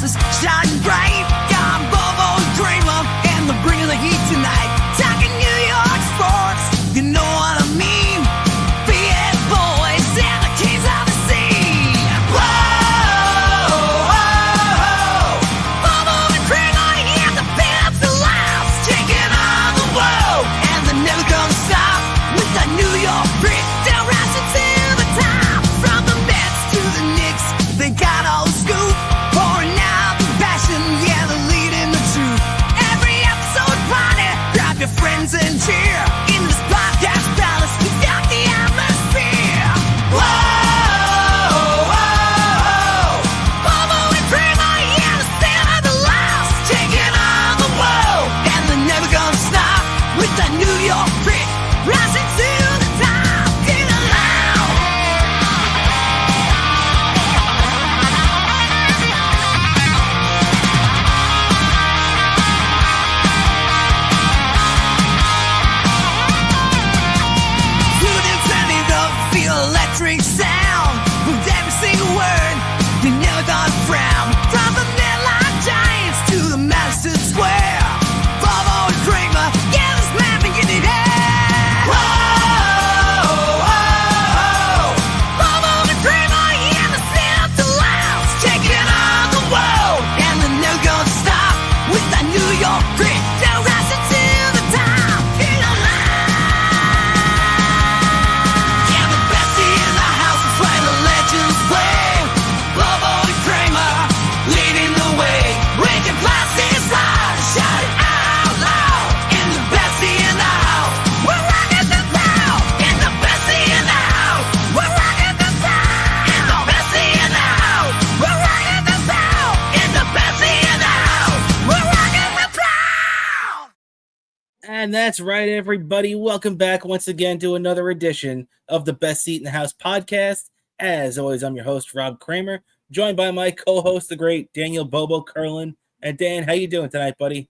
is shining bright. Got Bobo and Cramer, and they're bringing the heat tonight. Talking New York sports, you know what I mean. Big boys and the kings of the sea. Whoa, whoa, Bobo and Cramer, and the Bats are last, taking on the world, and they're never gonna stop with the New York grit. They're rising to the top, from the Mets to the Knicks. They got all the scoop, pouring out the passion, yeah, they're leading the truth. Every episode party, grab your friends and cheer. In this podcast palace, we've got the atmosphere. Whoa, whoa, Bobo and Cramer, yeah, the stand of the last, taking on the world, and they're never gonna stop with the New York grit, rising to the top, get loud. Through the sounding of the electric sound, with every single word, you're never gonna frown. From the Midline Giants to the Madison Square, Bobo and Cramer, yeah, this man been getting it out. Whoa, whoa, Bobo and Cramer, yeah, the stand up to last, taking on the world, and they're never gonna stop with the New York grit. They're rising to the top, get loud. Yeah, the best in the house is where the legends play. Bobo and Cramer leading the way, breaking plastics hard, shout it out loud. And the best in the house, we're rocking the town. And the best in the house, we're rocking the town. And the best in the house, we're rocking the town. And the best in the house, we're rocking the town. And that's right, everybody. Welcome back once again to another edition of the Best Seat in the House podcast. As always, I'm your host, Rob Kramer, joined by my co-host, the great Daniel Bobo Curlin. And Dan, how you doing tonight, buddy?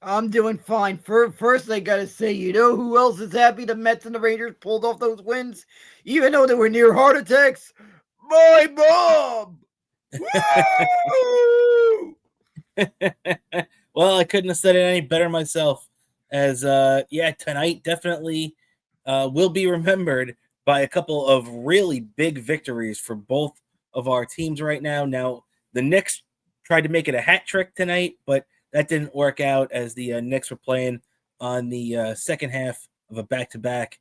I'm doing fine. First, I gotta say, you know who else is happy the Mets and the Rangers pulled off those wins, even though they were near heart attacks? My mom! Woo! Well, I couldn't have said it any better myself. As tonight definitely will be remembered by a couple of really big victories for both of our teams right now. Now, the Knicks tried to make it a hat trick tonight, but that didn't work out as the Knicks were playing on the second half of a back-to-back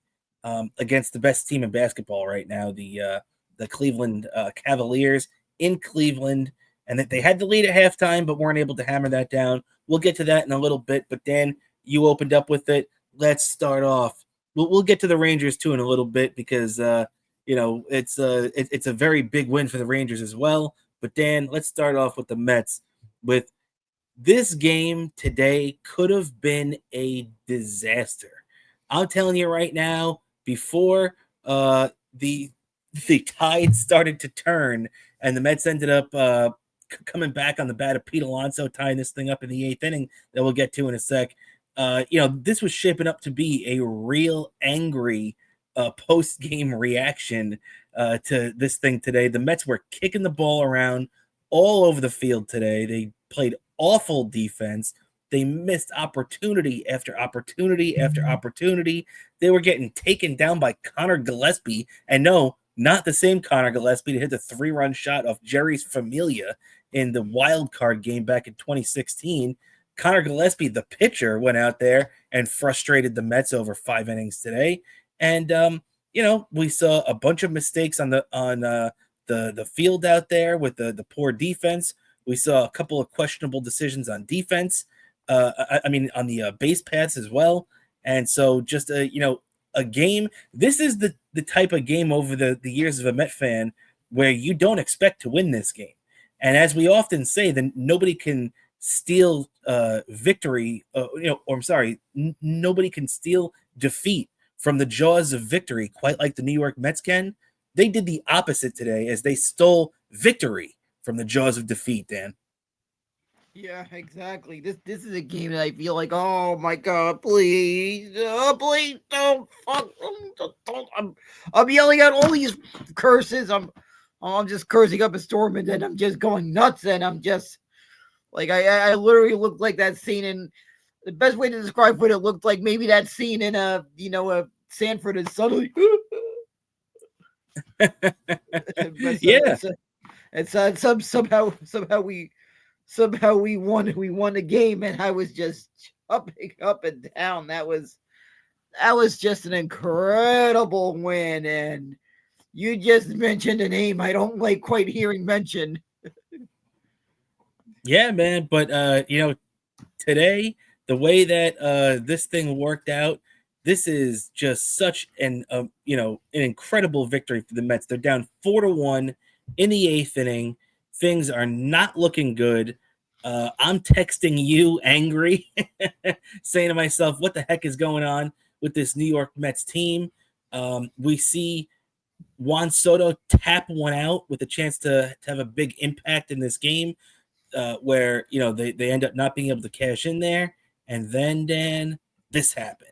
against the best team in basketball right now, the Cleveland Cavaliers in Cleveland, and that they had the lead at halftime but weren't able to hammer that down. We'll get to that in a little bit, but Dan, you opened up with it. Let's start off. We'll get to the Rangers too in a little bit because it's a very big win for the Rangers as well. But Dan, let's start off with the Mets. With this game today could have been a disaster. I'm telling you right now, before the tide started to turn and the Mets ended up coming back on the bat of Pete Alonso, tying this thing up in the eighth inning that we'll get to in a sec. This was shaping up to be a real angry post-game reaction to this thing today. The Mets were kicking the ball around all over the field today. They played awful defense. They missed opportunity after opportunity after opportunity. They were getting taken down by Connor Gillespie. And no, not the same Connor Gillespie to hit the 3-run shot off Jerry's Familia in the wild card game back in 2016. Connor Gillespie, the pitcher, went out there and frustrated the Mets over 5 innings today. And, we saw a bunch of mistakes on the field out there with the poor defense. We saw a couple of questionable decisions on defense. On the base paths as well. And so just, a game. This is the type of game over the years of a Met fan where you don't expect to win this game. And as we often say, then nobody can steal victory, nobody can steal defeat from the jaws of victory quite like the New York Mets can. They did the opposite today as they stole victory from the jaws of defeat, Dan. Yeah, exactly. This is a game that I feel like, oh my God, please don't fuck. I'm yelling out all these curses. I'm just cursing up a storm, and then I'm just going nuts, and I'm just Like I literally looked like that scene in the best way to describe what it looked like. Maybe that scene in a Sanford is suddenly. But Yeah, somehow we won the game, and I was just jumping up and down. That was just an incredible win, and you just mentioned a name I don't like quite hearing mentioned. yeah, man. But today, the way that this thing worked out, this is just such an incredible victory for the Mets. They're down 4-1 in the eighth inning. Things are not looking good. I'm texting you angry, saying to myself, "What the heck is going on with this New York Mets team?" We see Juan Soto tap one out with a chance to have a big impact in this game, where they end up not being able to cash in there, and then Dan, this happened.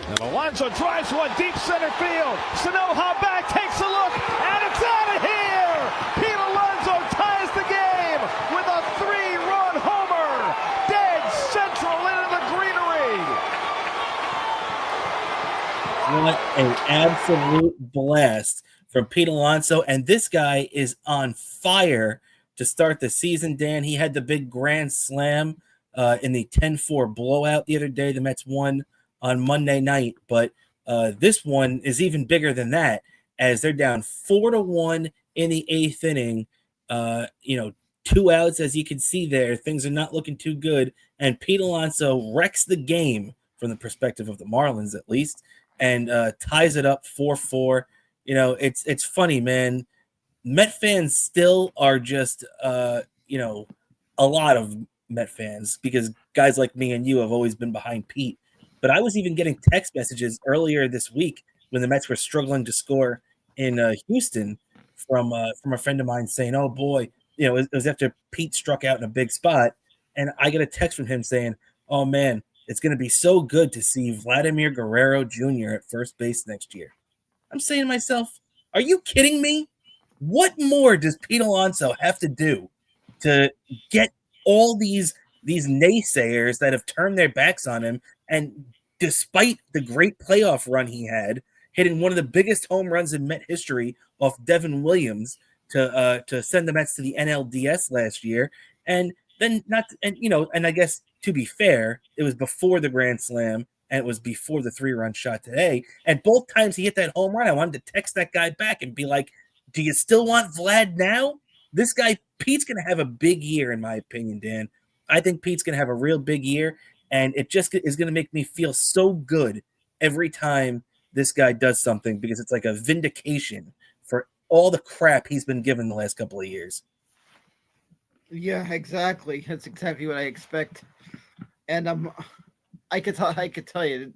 And Alonso drives one deep center field. Sanoja back, takes a look, and it's out of here! Pete Alonso ties the game with a 3-run homer! Dead central into the greenery! What an absolute blast from Pete Alonso, and this guy is on fire to start the season, Dan. He had the big grand slam in the 10-4 blowout the other day. The Mets won on Monday night, but this one is even bigger than that, as they're down 4-1 in the eighth inning. 2 outs, as you can see there. Things are not looking too good, and Pete Alonso wrecks the game from the perspective of the Marlins, at least, and ties it up 4-4. It's funny, man. Met fans still are just a lot of Met fans, because guys like me and you have always been behind Pete. But I was even getting text messages earlier this week when the Mets were struggling to score in Houston from a friend of mine saying, "Oh boy," it was after Pete struck out in a big spot, and I get a text from him saying, "Oh man, it's going to be so good to see Vladimir Guerrero Jr. at first base next year." I'm saying to myself, "Are you kidding me? What more does Pete Alonso have to do to get all these naysayers that have turned their backs on him?" And despite the great playoff run he had, hitting one of the biggest home runs in Met history off Devin Williams to send the Mets to the NLDS last year, and then and I guess, to be fair, it was before the grand slam and it was before the 3-run shot today. And both times he hit that home run, I wanted to text that guy back and be like, "Do you still want Vlad now?" This guy, Pete's going to have a big year, in my opinion, Dan. I think Pete's going to have a real big year, and it just is going to make me feel so good every time this guy does something, because it's like a vindication for all the crap he's been given the last couple of years. Yeah, exactly. That's exactly what I expect. And I could tell you,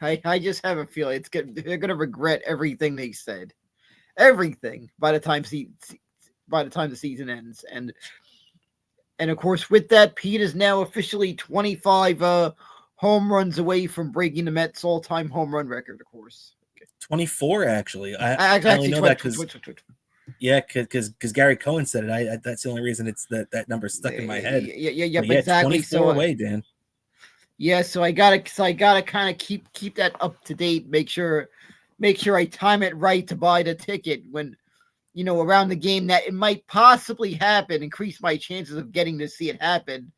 I just have a feeling they're gonna regret everything they said, everything by the time the season ends. And of course, with that, Pete is now officially 25 home runs away from breaking the Mets all-time home run record. Of course, 24 actually. I only know 20, that because Gary Cohen said it. That's the only reason it's that number stuck in my head. Yeah, But yeah, exactly. 24 away, Dan. Yeah, so I gotta kind of keep that up to date. Make sure I time it right to buy the ticket when around the game that it might possibly happen. Increase my chances of getting to see it happen.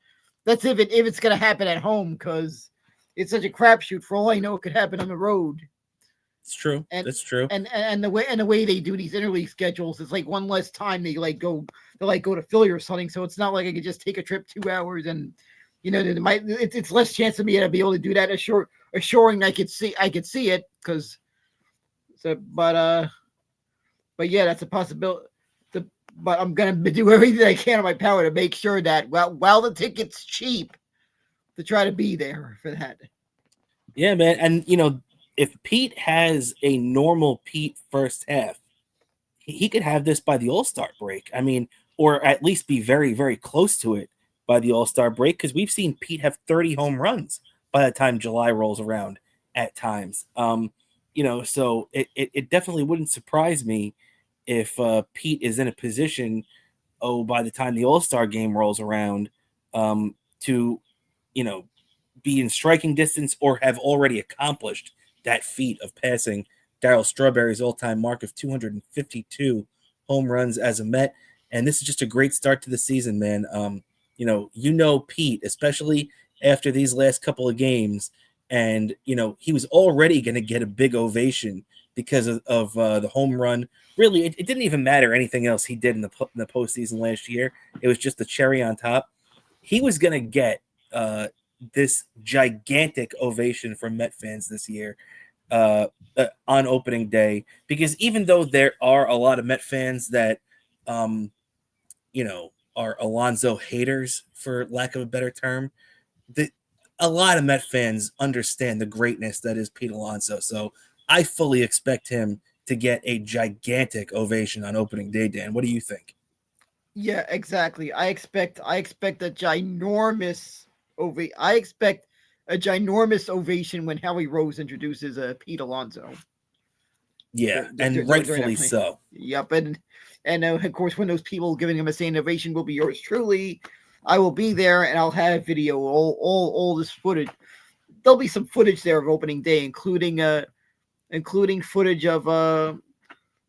That's if it's gonna happen at home, because it's such a crapshoot. For all I know, it could happen on the road. It's true. That's true. And the way they do these interleague schedules, it's like one less time they go to Philly or something. So it's not like I could just take a trip 2 hours, and it's less chance of me to be able to do that. Assuring I could see it, because but yeah, that's a possibility. But I'm gonna do everything I can in my power to make sure that while the ticket's cheap, to try to be there for that. Yeah, man. And if Pete has a normal Pete first half, he could have this by the All-Star break. I mean, or at least be very, very close to it by the All-Star break, because we've seen Pete have 30 home runs by the time July rolls around at times. So it definitely wouldn't surprise me if Pete is in a position, by the time the All-Star game rolls around, to, be in striking distance or have already accomplished that feat of passing Darryl Strawberry's all-time mark of 252 home runs as a Met. And this is just a great start to the season, man. Pete, especially after these last couple of games, and he was already going to get a big ovation because of the home run. Really, it didn't even matter anything else he did in the postseason last year. It was just the cherry on top. He was going to get this gigantic ovation from Met fans this year on opening day, because even though there are a lot of Met fans that, are Alonso haters, for lack of a better term, a lot of Met fans understand the greatness that is Pete Alonso. So I fully expect him to get a gigantic ovation on opening day, Dan. What do you think? Yeah, exactly. I expect a ginormous ovation when Howie Rose introduces Pete Alonso. Yeah, and rightfully so. Yep, and of course, when those people giving him a standing ovation will be yours truly, I will be there, and I'll have video, all this footage. There'll be some footage there of opening day, including footage of the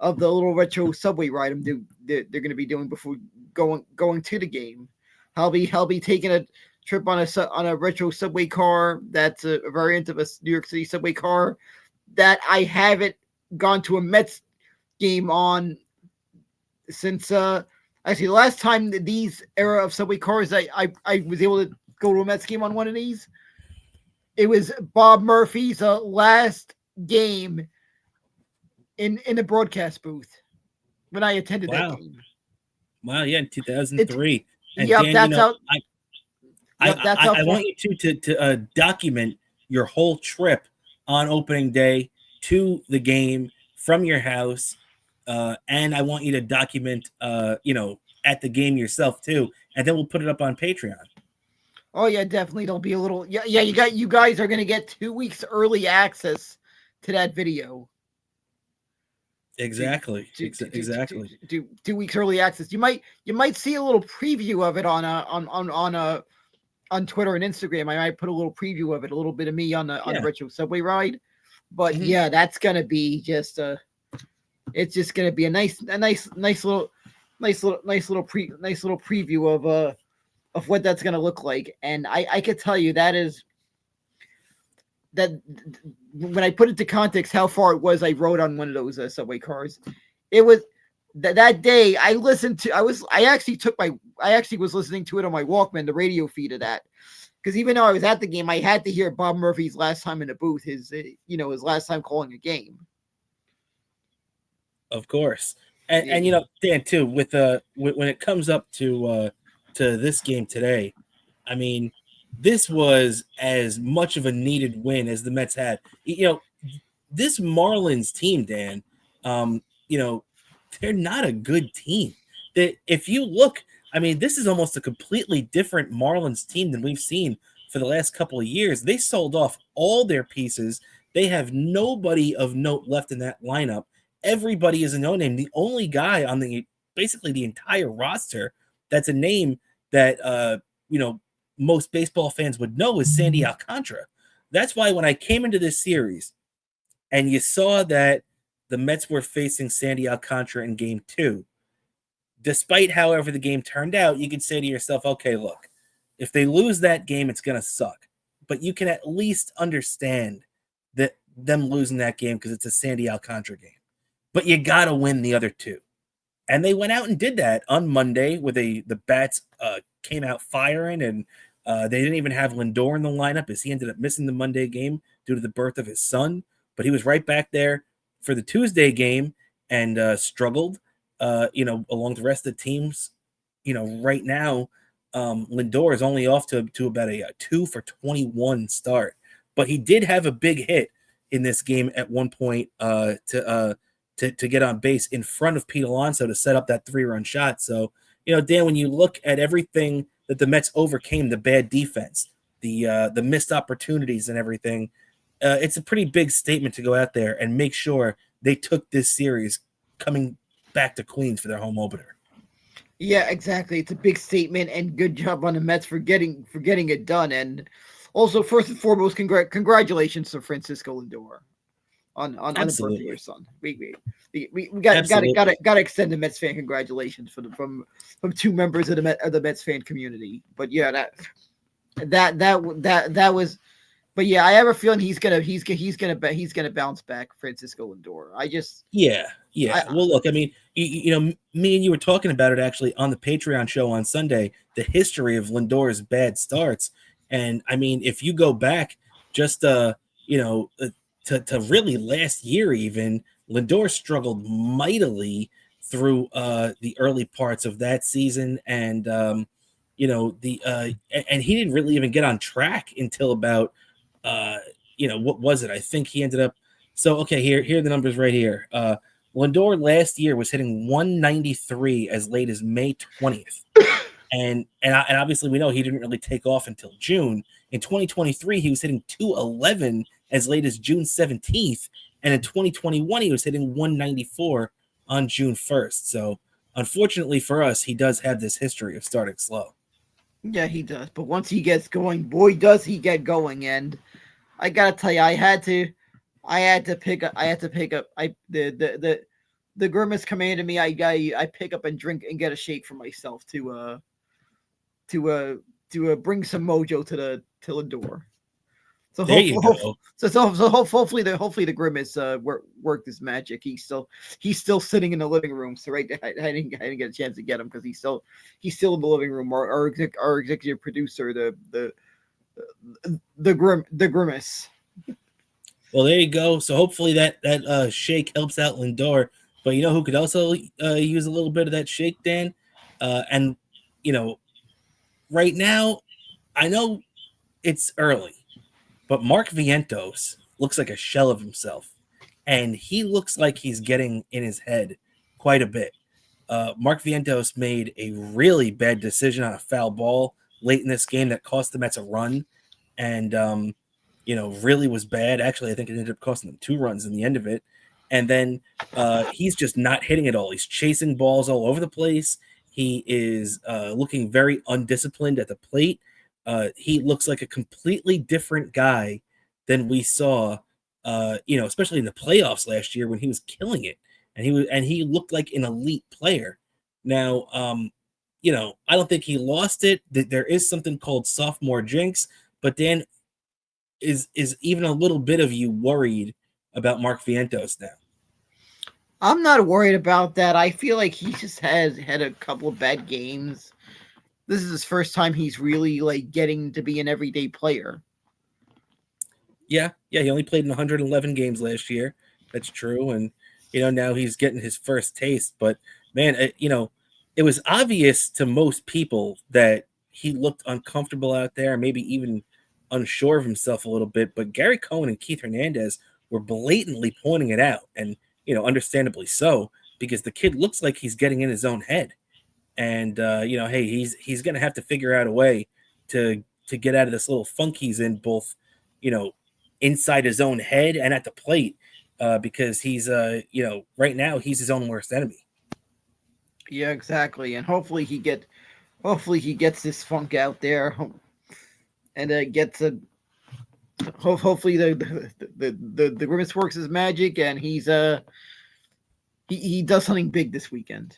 little retro subway ride they're going to be doing before going to the game. I'll be taking a trip on a retro subway car that's a variant of a New York City subway car that I haven't gone to a Mets game on since actually the last time these era of subway cars I was able to go to a Mets game on one of these. It was Bob Murphy's last game in the broadcast booth when I attended that game. Wow, yeah, in 2003. And yep, Dan, that's I want you to document your whole trip on opening day to the game from your house, and I want you to document, at the game yourself too, and then we'll put it up on Patreon. Oh yeah, definitely. There'll be a little. Yeah. You guys are gonna get 2 weeks early access to that video. Exactly. Exactly. 2 weeks early access. You might see a little preview of it on Twitter and Instagram. I might put a little preview of it, a little bit of me on the retro subway ride. But yeah, that's gonna be just it's just gonna be a nice little preview of what that's gonna look like. And I could tell you that when I put into context how far it was I rode on one of those subway cars, it was that day I was listening to it on my Walkman, the radio feed of that, because even though I was at the game, I had to hear Bob Murphy's last time in the booth, his last time calling a game. Of course, and Dan too, with when it comes up to this game today, I mean, this was as much of a needed win as the Mets had. This Marlins team, Dan, they're not a good team. If you look, I mean, this is almost a completely different Marlins team than we've seen for the last couple of years. They sold off all their pieces. They have nobody of note left in that lineup. Everybody is a no-name. The only guy on basically the entire roster that's a name that most baseball fans would know is Sandy Alcantara. That's why when I came into this series and you saw that the Mets were facing Sandy Alcantara in game 2, despite however the game turned out, you could say to yourself, okay, look, if they lose that game, it's going to suck. But you can at least understand that them losing that game because it's a Sandy Alcantara game. But you got to win the other 2. And they went out and did that on Monday with the Bats came out firing, and they didn't even have Lindor in the lineup as he ended up missing the Monday game due to the birth of his son. But he was right back there for the Tuesday game and struggled, along the rest of the teams. Right now, Lindor is only off to about a 2 for 21 start. But he did have a big hit in this game at one point to get on base in front of Pete Alonso to set up that 3-run shot. So, Dan, when you look at everything that the Mets overcame, the bad defense, the missed opportunities and everything, it's a pretty big statement to go out there and make sure they took this series coming back to Queens for their home opener. Yeah, exactly. It's a big statement, and good job on the Mets for getting it done. And also, first and foremost, congratulations to Francisco Lindor on the birthday of Absolutely. your son. We got Absolutely. to extend the Mets fan congratulations from two members of the Mets fan community. But yeah, that was. But yeah, I have a feeling he's gonna bounce back, Francisco Lindor. Yeah. I, Well, look, I mean, you know, me and you were talking about it actually on the Patreon show on Sunday, the history of Lindor's bad starts. And I mean, if you go back just, you know, to really last year, even Lindor struggled mightily through the early parts of that season. And, you know, and he didn't really even get on track until about, you know, what was it? I think he ended up. So, okay, here are the numbers right here. Lindor last year was hitting 193 as late as May 20th. And obviously we know he didn't really take off until June. In 2023, he was hitting 211 as late as June 17th. And in 2021, he was hitting 194 on June 1st. So unfortunately for us, he does have this history of starting slow. yeah, he does. But once he gets going, boy, does he get going. And I gotta tell you, I had to pick up. The grimace commanded me. I pick up and drink and get a shake for myself to bring some mojo to the door. So There you go. hopefully the grimace worked his magic. He's still sitting in the living room. So right, I didn't get a chance to get him because he's still in the living room. Our executive producer, the grimace. Well, there you go. So hopefully that shake helps out Lindor. But you know who could also use a little bit of that shake, Dan? And you know, right now, I know it's early, but Mark Vientos looks like a shell of himself, and he looks like he's getting in his head quite a bit. Mark Vientos made a really bad decision on a foul ball late in this game that cost the Mets a run, and you know, really was bad. Actually, I think it ended up costing them 2 runs in the end of it. And then he's just not hitting it all. He's chasing balls all over the place. He is looking very undisciplined at the plate. He looks like a completely different guy than we saw, you know, especially in the playoffs last year when he was killing it, and he looked like an elite player. Now, you know, I don't think he lost it. There is something called sophomore jinx, but Dan, is even a little bit of you worried about Mark Vientos now? I'm not worried about that. I feel like he just had a couple of bad games. This is his first time he's really like getting to be an everyday player. Yeah, he only played in 111 games last year. That's true, and you know now he's getting his first taste. But man, you know, it was obvious to most people that he looked uncomfortable out there, maybe even unsure of himself a little bit. But Gary Cohen and Keith Hernandez were blatantly pointing it out, and you know, understandably so, because the kid looks like he's getting in his own head. And you know, hey, he's gonna have to figure out a way to get out of this little funk he's in, both you know, inside his own head and at the plate, because he's you know, right now he's his own worst enemy. Yeah, exactly. And hopefully he gets this funk out there, and gets a. Hopefully the grimace works his magic, and he does something big this weekend.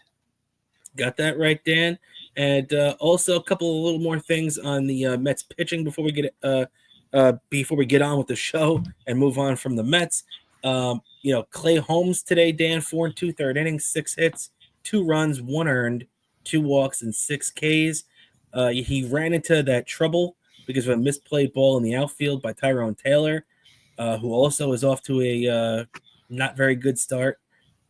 Got that right, Dan. And also a couple of little more things on the Mets pitching before we get on with the show and move on from the Mets. You know, Clay Holmes today, Dan, 4 2/3 innings, 6 hits, 2 runs, 1 earned, 2 walks, and 6 Ks. He ran into that trouble because of a misplayed ball in the outfield by Tyrone Taylor, who also is off to a not very good start.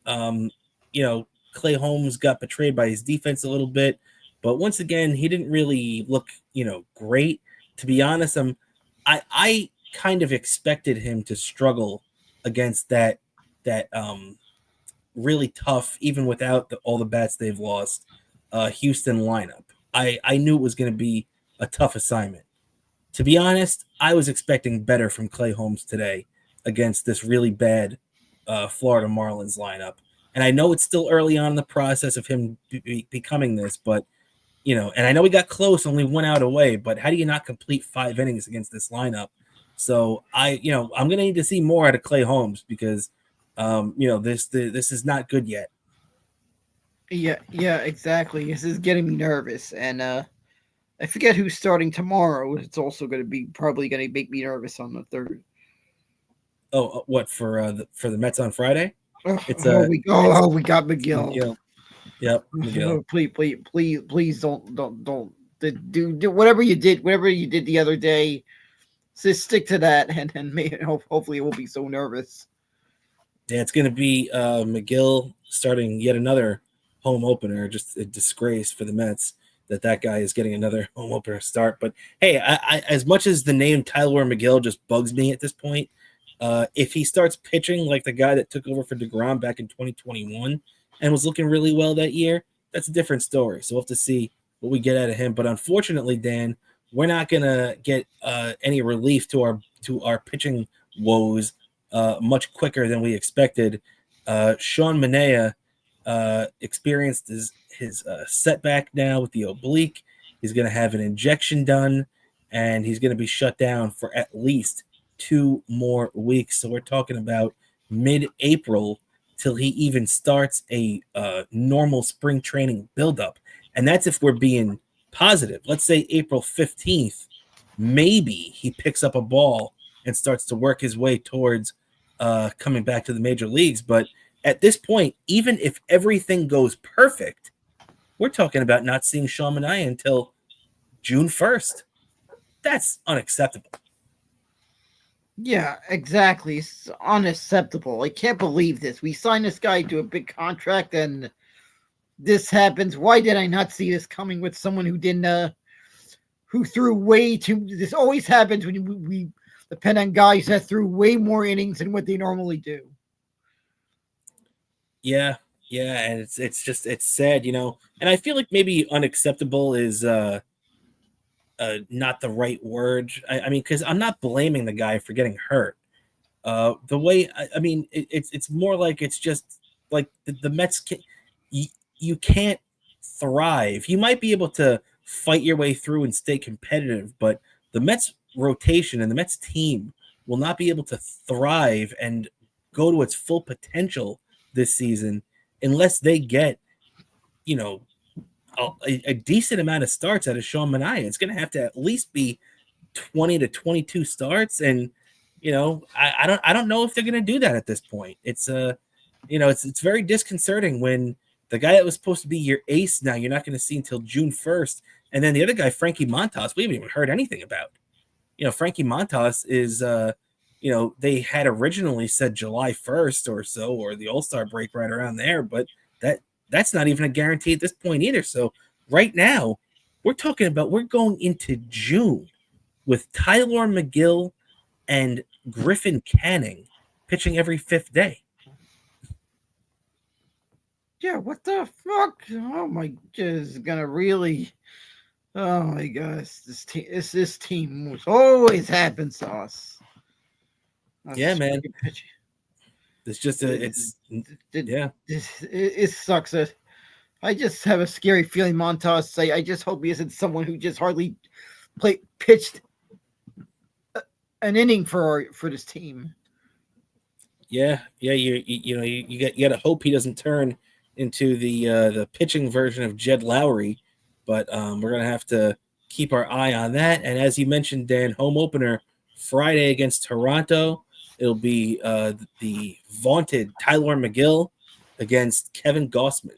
You know, Clay Holmes got betrayed by his defense a little bit, but once again, he didn't really look, you know, great. To be honest, I kind of expected him to struggle against that really tough, even without all the bats they've lost, Houston lineup. I knew it was going to be a tough assignment. To be honest, I was expecting better from Clay Holmes today against this really bad Florida Marlins lineup. And I know it's still early on in the process of him becoming this, but and I know we got close, only 1 out away, but how do you not complete 5 innings against this lineup? So I'm going to need to see more out of Clay Holmes because, this is not good yet. Yeah, exactly. This is getting me nervous, and I forget who's starting tomorrow. It's also probably going to make me nervous on the third. Oh, what for the Mets on Friday? We got McGill. Yep, McGill. Please don't do whatever you did the other day. Just stick to that, and hopefully it won't be so nervous. Yeah, it's going to be McGill starting yet another home opener. Just a disgrace for the Mets that guy is getting another home opener start. But hey, I as much as the name Tyler McGill just bugs me at this point, if he starts pitching like the guy that took over for DeGrom back in 2021 and was looking really well that year, that's a different story. So we'll have to see what we get out of him. But unfortunately, Dan, we're not gonna get any relief to our pitching woes much quicker than we expected. Sean Manaea experienced his setback now with the oblique. He's going to have an injection done, and he's going to be shut down for at least 2 more weeks. So we're talking about mid-April till he even starts a normal spring training buildup. And that's if we're being positive. Let's say April 15th, maybe he picks up a ball and starts to work his way towards coming back to the major leagues. But at this point, even if everything goes perfect, we're talking about not seeing Sean Manaea until June 1st. That's unacceptable. Yeah, exactly. It's unacceptable. I can't believe this. We signed this guy to a big contract, and this happens. Why did I not see this coming with someone who didn't, who threw way too? This always happens when we depend on guys that threw way more innings than what they normally do. Yeah, and it's sad, and I feel like maybe unacceptable is not the right word. I mean, because I'm not blaming the guy for getting hurt. The way I mean, it's more like it's just like the Mets. You can't thrive. You might be able to fight your way through and stay competitive, but the Mets rotation and the Mets team will not be able to thrive and go to its full potential this season unless they get, a decent amount of starts out of Sean Manaea. It's going to have to at least be 20 to 22 starts, and I don't know if they're going to do that at this point. It's it's very disconcerting when the guy that was supposed to be your ace now you're not going to see until June 1st, and then the other guy, Frankie Montas, we haven't even heard anything about. Frankie Montas is they had originally said July 1st or so, or the All-Star break right around there, but that's not even a guarantee at this point either. So right now, we're going into June with Tyler McGill and Griffin Canning pitching every 5th day. Yeah, what the fuck? Oh my god, is gonna really. Oh my gosh, this team always happens to us. Yeah, man. It's just it sucks. I just have a scary feeling Montas. I just hope he isn't someone who just hardly pitched an inning for this team. Yeah. You got to hope he doesn't turn into the pitching version of Jed Lowry, but we're gonna have to keep our eye on that. And as you mentioned, Dan, home opener Friday against Toronto. It'll be the vaunted Tyler McGill against Kevin Gausman.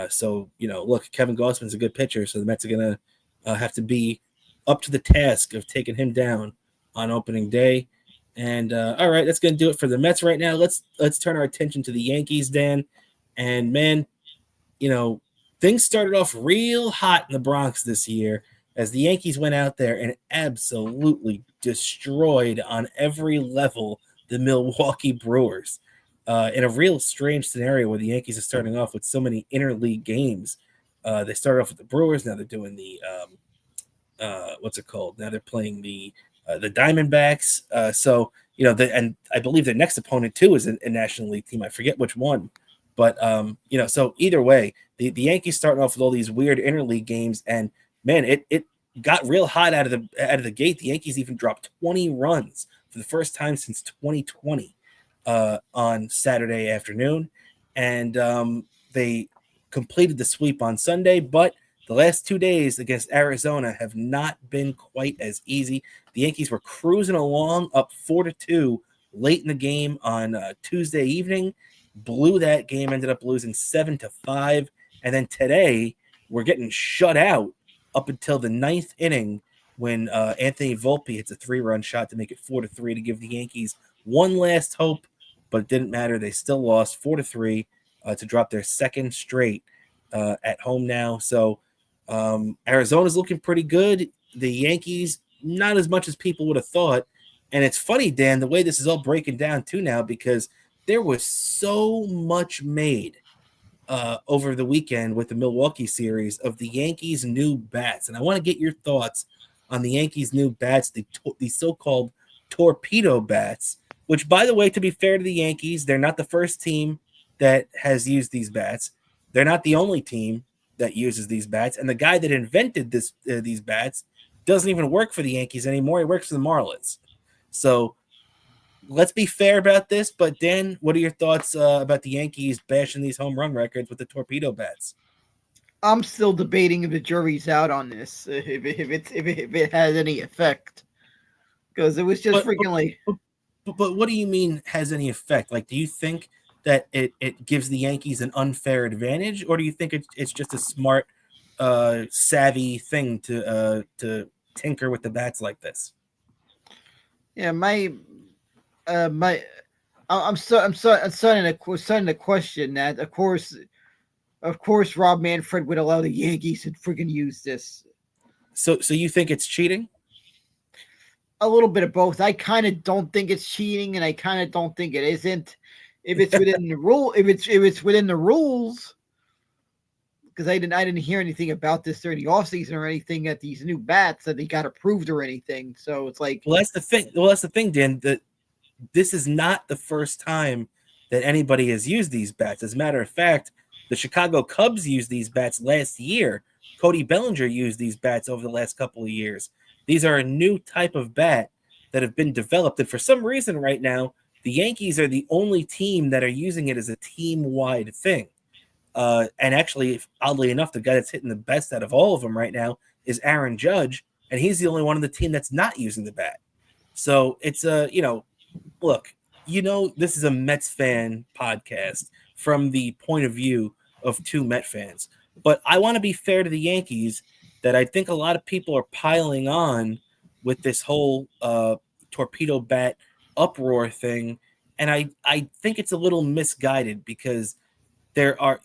So look, Kevin Gausman's a good pitcher, so the Mets are gonna have to be up to the task of taking him down on opening day. And all right, that's gonna do it for the Mets right now. Let's turn our attention to the Yankees, Dan. And man, things started off real hot in the Bronx this year as the Yankees went out there and absolutely destroyed on every level the Milwaukee Brewers. In a real strange scenario where the Yankees are starting off with so many interleague games. They started off with the Brewers. Now they're doing the what's it called? Now they're playing the Diamondbacks. And I believe their next opponent too is a National League team. I forget which one, But so either way, the Yankees starting off with all these weird interleague games, and man, it got real hot out of the gate. The Yankees even dropped 20 runs for the first time since 2020 on Saturday afternoon, and they completed the sweep on Sunday. But the last 2 days against Arizona have not been quite as easy. The Yankees were cruising along up 4-2 late in the game on Tuesday evening. Blew that game, ended up losing 7-5, and then today we're getting shut out up until the ninth inning when Anthony Volpe hits a 3-run shot to make it 4-3 to give the Yankees one last hope, but it didn't matter. They still lost 4-3 to drop their second straight at home now. So Arizona's looking pretty good. The Yankees, not as much as people would have thought. And it's funny, Dan, the way this is all breaking down too now, because there was so much made over the weekend with the Milwaukee series of the Yankees' new bats. And I want to get your thoughts on the Yankees' new bats, the so-called Torpedo Bats, which, by the way, to be fair to the Yankees, they're not the first team that has used these bats. They're not the only team that uses these bats. And the guy that invented these bats doesn't even work for the Yankees anymore. He works for the Marlins. So let's be fair about this. But Dan, what are your thoughts about the Yankees bashing these home run records with the Torpedo Bats? I'm still debating if the jury's out on this, if it has any effect, because it was just But what do you mean has any effect? Like, do you think that it gives the Yankees an unfair advantage, or do you think it's just a smart, savvy thing to tinker with the bats like this? Yeah, I'm starting to question that. Of course, Rob Manfred would allow the Yankees to freaking use this. So you think it's cheating? A little bit of both. I kind of don't think it's cheating, and I kind of don't think it isn't. If it's within the rule, if it's within the rules, because I didn't hear anything about this during the offseason or anything at these new bats that they got approved or anything. So it's like, well, that's the thing, Dan. That this is not the first time that anybody has used these bats. As a matter of fact, the Chicago Cubs used these bats last year. Cody Bellinger used these bats over the last couple of years. These are a new type of bat that have been developed, and for some reason right now, the Yankees are the only team that are using it as a team-wide thing. And actually, oddly enough, the guy that's hitting the best out of all of them right now is Aaron Judge, and he's the only one on the team that's not using the bat. So it's look, this is a Mets fan podcast from the point of view of two Met fans. But I want to be fair to the Yankees that I think a lot of people are piling on with this whole torpedo bat uproar thing. And I think it's a little misguided because there are,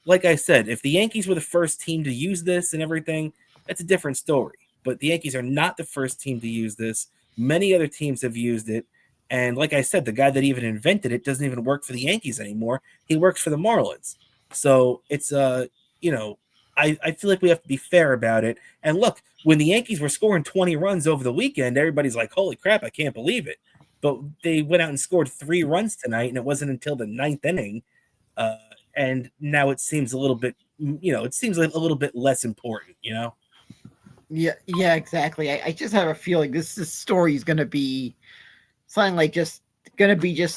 like I said, if the Yankees were the first team to use this and everything, that's a different story. But the Yankees are not the first team to use this. Many other teams have used it. And like I said, the guy that even invented it doesn't even work for the Yankees anymore. He works for the Marlins. So it's, I feel like we have to be fair about it. And look, when the Yankees were scoring 20 runs over the weekend, everybody's like, holy crap, I can't believe it. But they went out and scored 3 runs tonight, and it wasn't until the 9th inning. And now it seems a little bit, it seems like a little bit less important, Yeah, exactly. I just have a feeling this story is going to be something like just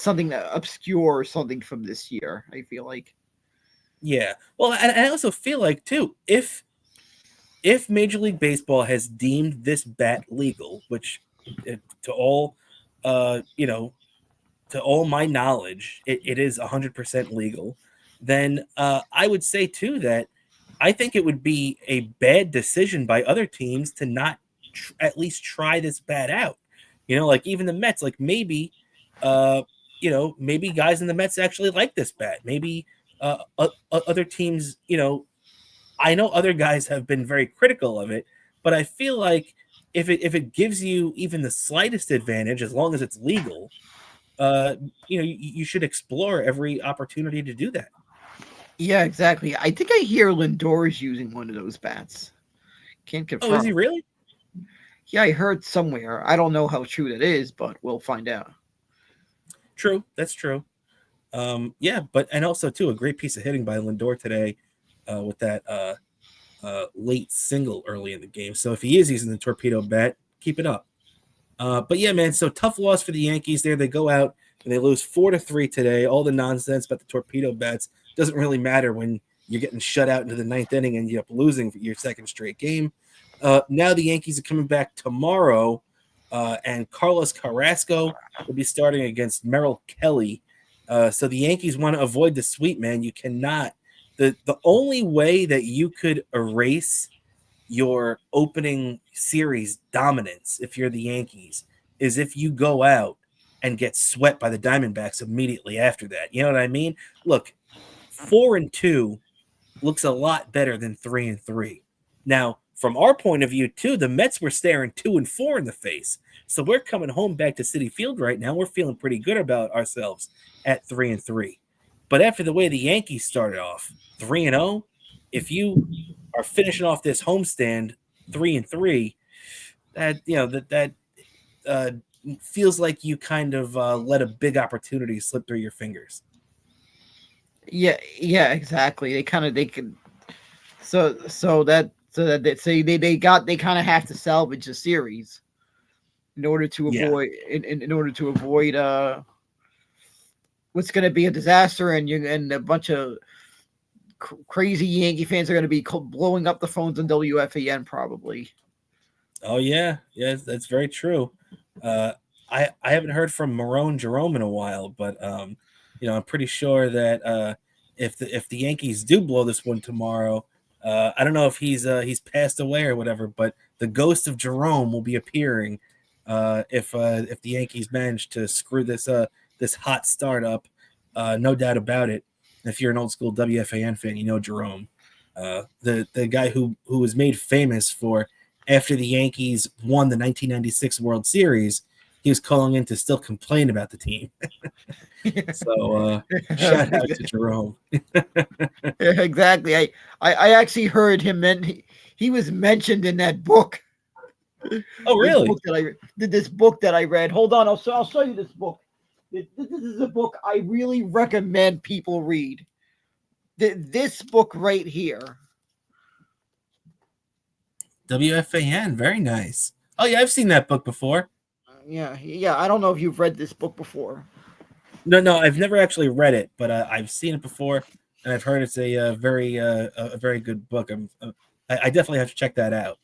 something obscure or something from this year, I feel like. Yeah. Well, and I also feel like, too, if Major League Baseball has deemed this bat legal, which to all my knowledge, it is 100% legal, then I would say, too, that I think it would be a bad decision by other teams to not at least try this bat out. Like even the Mets, like maybe guys in the Mets actually like this bat. Maybe other teams, I know other guys have been very critical of it, but I feel like if it gives you even the slightest advantage, as long as it's legal, you should explore every opportunity to do that. Yeah, exactly. I think I hear Lindor is using one of those bats. Can't confirm. Oh, is he really? Yeah, I heard somewhere. I don't know how true that is, but we'll find out. True. That's true. And also too a great piece of hitting by Lindor today with that late single early in the game. So if he is using the torpedo bat, keep it up. But yeah, man, so tough loss for the Yankees there. They go out and they lose 4-3 today. All the nonsense about the torpedo bats doesn't really matter when you're getting shut out into the ninth inning and you end up losing for your second straight game. Now the Yankees are coming back tomorrow, and Carlos Carrasco will be starting against Merrill Kelly. So the Yankees want to avoid the sweep, man. You cannot. The only way that you could erase your opening series dominance, if you're the Yankees, is if you go out and get swept by the Diamondbacks immediately after that. You know what I mean? Look, 4-2 looks a lot better than 3-3. Now, from our point of view, too, the Mets were staring 2-4 in the face. So we're coming home back to Citi Field right now. We're feeling pretty good about ourselves at 3-3. But after the way the Yankees started off, 3-0, if you are finishing off this homestand 3-3, that feels like you kind of let a big opportunity slip through your fingers. Yeah, exactly. They kind of they kind of have to salvage the series in order to avoid what's going to be a disaster, and a bunch of crazy Yankee fans are going to be blowing up the phones on WFAN probably. Oh yeah, that's very true. I haven't heard from Marone Jerome in a while, but I'm pretty sure that if the Yankees do blow this one tomorrow, I don't know if he's passed away or whatever, but the ghost of Jerome will be appearing if the Yankees manage to screw this hot start up. No doubt about it. If you're an old school WFAN fan, you know Jerome, the guy who was made famous for after the Yankees won the 1996 World Series, he was calling in to still complain about the team. So shout out to Jerome. Exactly. I actually heard him, and he was mentioned in that book. Oh, really? This book that I read. Hold on, I'll show you this book. This is a book I really recommend people read. This book right here. WFAN, very nice. Oh yeah, I've seen that book before. Yeah. I don't know if you've read this book before. No, I've never actually read it, but I've seen it before, and I've heard it's a very good book. I definitely have to check that out.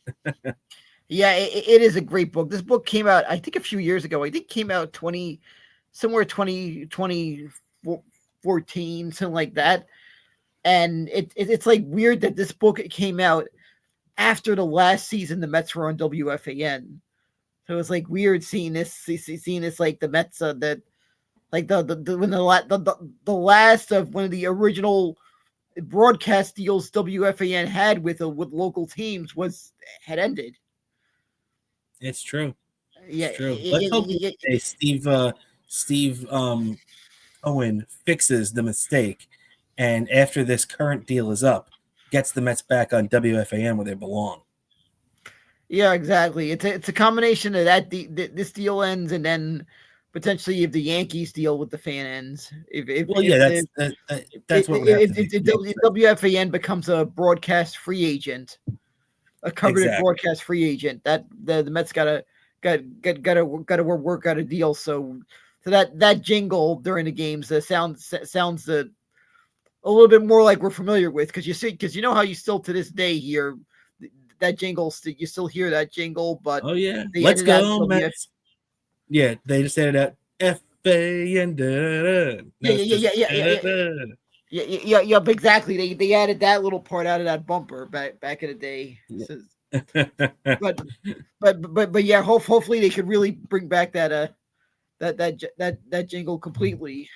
Yeah, it is a great book. This book came out, I think, a few years ago. I think it came out 2014, something like that. And it's like weird that this book came out after the last season the Mets were on WFAN. So it's like weird seeing this like the Mets that like the last of one of the original broadcast deals WFAN had with local teams had ended. It's true. Yeah, it's true. Let's hope Steve Owen fixes the mistake, and after this current deal is up, gets the Mets back on WFAN where they belong. Yeah, exactly. It's a combination of that. This deal ends, and then potentially if the Yankees deal with the fan ends. That's what would happen. If WFAN becomes a broadcast free agent, a coveted broadcast free agent, that the Mets gotta work out a deal. So that jingle during the games sounds a little bit more like we're familiar with, because you know how you still to this day hear that jingle. You still hear that jingle, but oh yeah, let's go Mets. Yeah, they just added out FAN. Yeah, exactly. They added that little part out of that bumper back in the day. Yeah. But yeah, hopefully they could really bring back that jingle completely.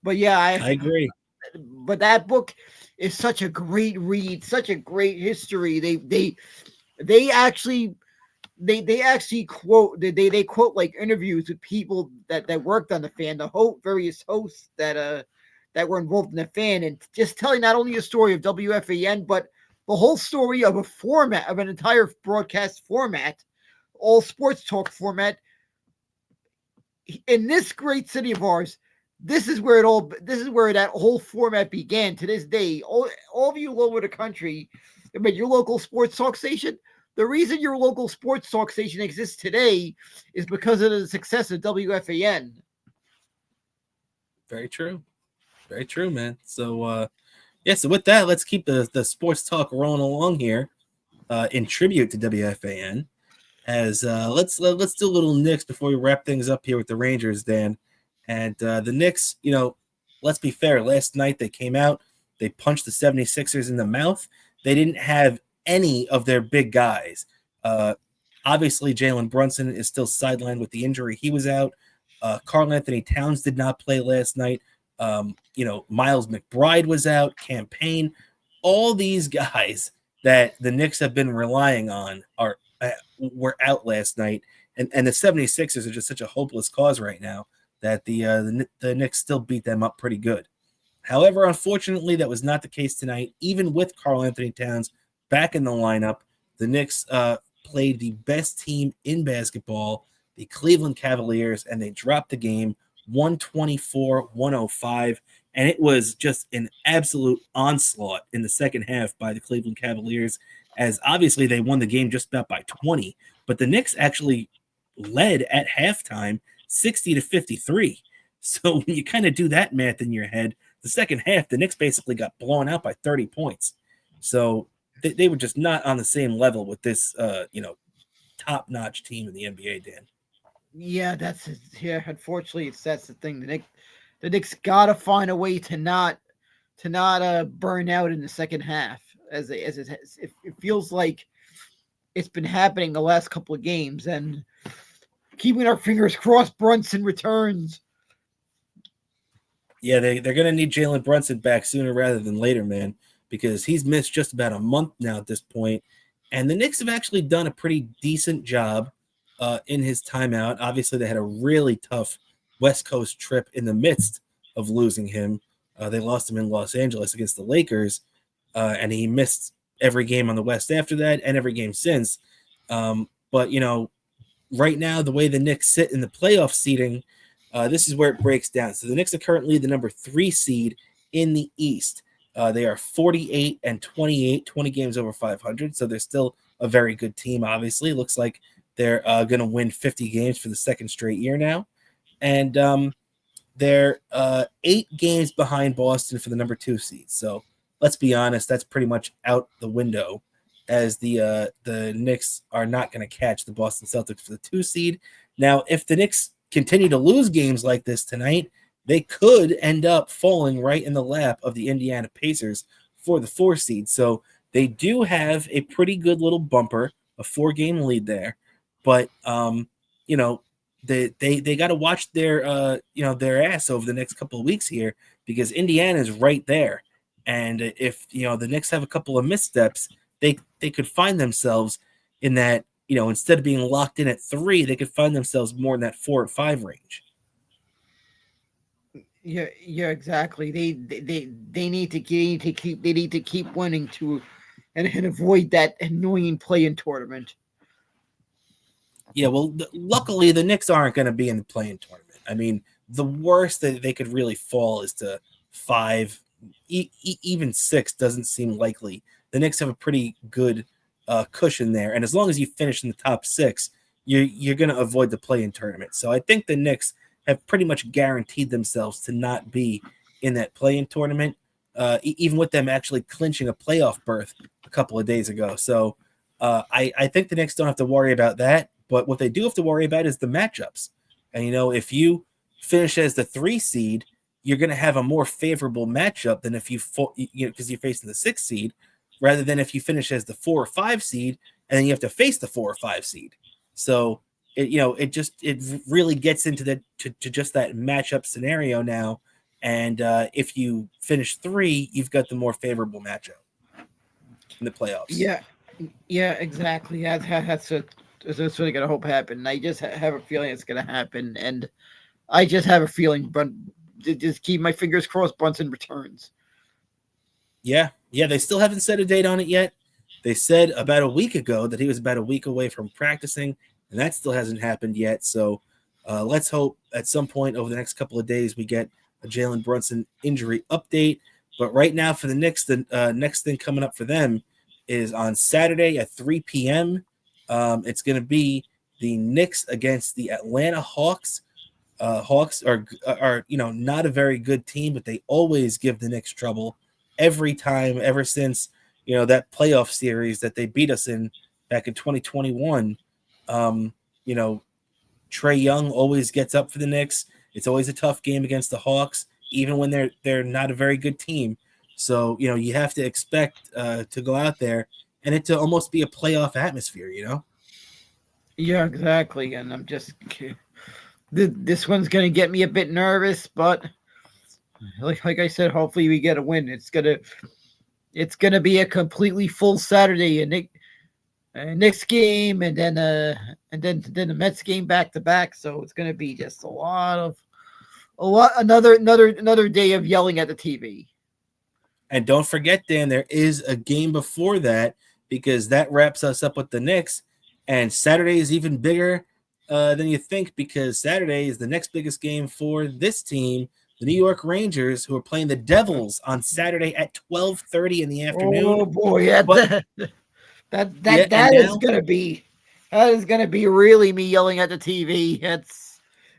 But yeah, I agree. But that book is such a great read, such a great history. They actually quote like interviews with people that worked on the fan, various hosts that were involved in the fan, and just telling not only a story of WFAN, but the whole story of an entire broadcast format, all sports talk format in this great city of ours this is where that whole format began. To this day, all of you all over the country, I mean, your local sports talk station. The reason your local sports talk station exists today is because of the success of WFAN. Very true. Very true, man. So, so with that, let's keep the sports talk rolling along here in tribute to WFAN. As let's do a little Knicks before we wrap things up here with the Rangers, Dan. And the Knicks, let's be fair. Last night they came out, they punched the 76ers in the mouth. They didn't have any of their big guys. Obviously, Jalen Brunson is still sidelined with the injury. He was out. Karl Anthony Towns did not play last night. Miles McBride was out. Campaign. All these guys that the Knicks have been relying on were out last night. And the 76ers are just such a hopeless cause right now that the Knicks still beat them up pretty good. However, unfortunately, that was not the case tonight. Even with Karl Anthony Towns back in the lineup, the Knicks played the best team in basketball, the Cleveland Cavaliers, and they dropped the game 124-105. And it was just an absolute onslaught in the second half by the Cleveland Cavaliers, as obviously they won the game just about by 20. But the Knicks actually led at halftime 60-53. So when you kind of do that math in your head, the second half, the Knicks basically got blown out by 30 points. So they were just not on the same level with this, top-notch team in the NBA, Dan. Yeah, unfortunately, that's the thing. The Knicks got to find a way to not burn out in the second half, as it feels like it's been happening the last couple of games, and keeping our fingers crossed Brunson returns. Yeah, they're going to need Jalen Brunson back sooner rather than later, man, because he's missed just about a month now at this point. And the Knicks have actually done a pretty decent job in his timeout. Obviously, they had a really tough West Coast trip in the midst of losing him. They lost him in Los Angeles against the Lakers, and he missed every game on the West after that and every game since. But right now, the way the Knicks sit in the playoff seeding, this is where it breaks down. So the Knicks are currently the number 3 seed in the East. They are 48-28, 20 games over 500. So they're still a very good team, obviously. Looks like they're going to win 50 games for the second straight year now. And they're 8 games behind Boston for the number 2 seed. So let's be honest, that's pretty much out the window, as the Knicks are not going to catch the Boston Celtics for the 2 seed. Now, if the Knicks continue to lose games like this tonight, they could end up falling right in the lap of the Indiana Pacers for the 4 seed. So they do have a pretty good little bumper, a 4-game lead there. But they got to watch their their ass over the next couple of weeks here, because Indiana is right there. And if the Knicks have a couple of missteps, they could find themselves in that, instead of being locked in at 3, they could find themselves more in that 4 or 5 range. Yeah, exactly. They need to keep winning and avoid that annoying play-in tournament. Yeah, well, luckily the Knicks aren't going to be in the play-in tournament. I mean, the worst that they could really fall is to 5, even 6 doesn't seem likely. The Knicks have a pretty good cushion there, and as long as you finish in the top 6, you're going to avoid the play-in tournament. So I think the Knicks have pretty much guaranteed themselves to not be in that play-in tournament, even with them actually clinching a playoff berth a couple of days ago. So I think the Knicks don't have to worry about that, but what they do have to worry about is the matchups. And, if you finish as the 3 seed, you're going to have a more favorable matchup than if because you're facing the 6 seed, rather than if you finish as the 4 or 5 seed, and then you have to face the 4 or 5 seed. So it really gets into to just that matchup scenario now. And if you finish 3, you've got the more favorable matchup in the playoffs. Yeah, exactly. That's what I gotta hope happen. I just have a feeling it's gonna happen, and I just have a feeling, but just keep my fingers crossed Brunson returns. Yeah, they still haven't set a date on it yet. They said about a week ago that he was about a week away from practicing, and that still hasn't happened yet. So let's hope at some point over the next couple of days we get a Jalen Brunson injury update. But right now for the Knicks, the next thing coming up for them is on Saturday at 3 p.m. It's going to be the Knicks against the Atlanta Hawks. Hawks are not a very good team, but they always give the Knicks trouble every time ever since that playoff series that they beat us in back in 2021. Trae Young always gets up for the Knicks. It's always a tough game against the Hawks, even when they're not a very good team. So you have to expect to go out there and it to almost be a playoff atmosphere. Yeah, exactly. And I'm just this one's gonna get me a bit nervous, but like I said, hopefully we get a win. It's gonna be a completely full Saturday, and Knicks game, and then the Mets game back to back. So it's gonna be just another day of yelling at the TV. And don't forget, Dan, there is a game before that because that wraps us up with the Knicks. And Saturday is even bigger than you think because Saturday is the next biggest game for this team, the New York Rangers, who are playing the Devils on Saturday at 12:30 in the afternoon. Oh boy, yeah, But, that is gonna be really me yelling at the TV.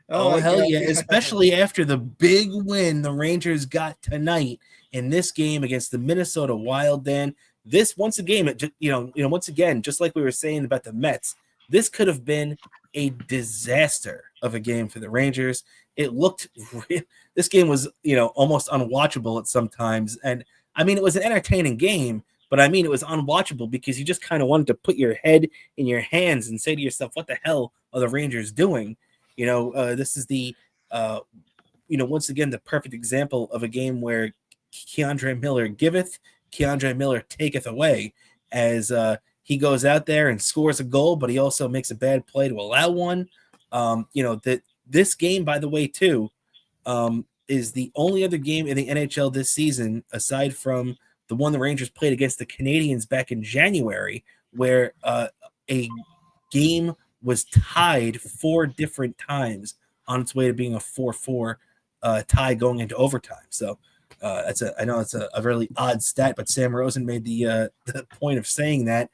Oh hell yeah! Especially after the big win the Rangers got tonight in this game against the Minnesota Wild. Dan, this once again, once again, just like we were saying about the Mets, this could have been a disaster of a game for the Rangers. It looked this game was almost unwatchable at some times, and I mean it was an entertaining game, but I mean it was unwatchable because you just kind of wanted to put your head in your hands and say to yourself, "What the hell are the Rangers doing?" This is the once again the perfect example of a game where Keandre Miller giveth, Keandre Miller taketh away, as he goes out there and scores a goal, but he also makes a bad play to allow one. That this game, by the way, too, is the only other game in the NHL this season, aside from the one the Rangers played against the Canadiens back in January, where a game was tied 4 different times on its way to being a 4-4 tie going into overtime. So I know it's a really odd stat, but Sam Rosen made the point of saying that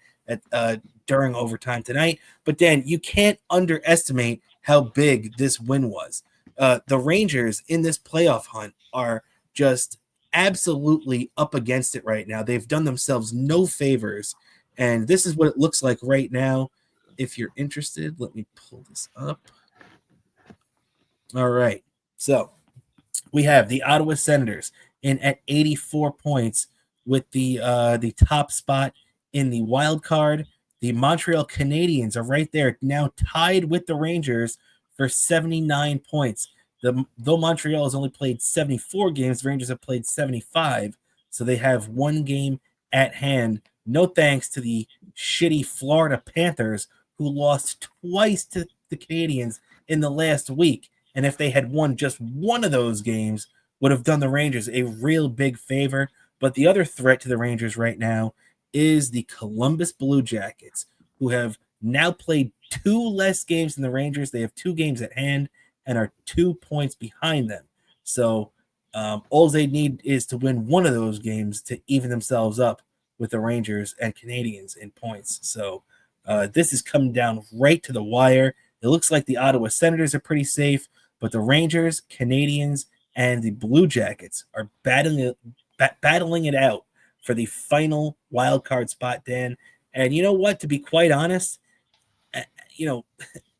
during overtime tonight. But Dan, you can't underestimate how big this win was. The Rangers in this playoff hunt are just absolutely up against it right now. They've done themselves no favors, and this is what it looks like right now. If you're interested, let me pull this up. All right. So we have the Ottawa Senators in at 84 points with the top spot in the wild card. The Montreal Canadiens are right there now tied with the Rangers for 79 points. Though Montreal has only played 74 games, the Rangers have played 75. So they have one game at hand. No thanks to the shitty Florida Panthers, who lost twice to the Canadiens in the last week. And if they had won just one of those games, would have done the Rangers a real big favor. But the other threat to the Rangers right now is the Columbus Blue Jackets, who have now played 2 less games than the Rangers. They have 2 games at hand and are 2 points behind them. So all they need is to win one of those games to even themselves up with the Rangers and Canadiens in points. So this is coming down right to the wire. It looks like the Ottawa Senators are pretty safe, but the Rangers, Canadiens, and the Blue Jackets are battling it out for the final wild card spot, Dan. And you know what? To be quite honest,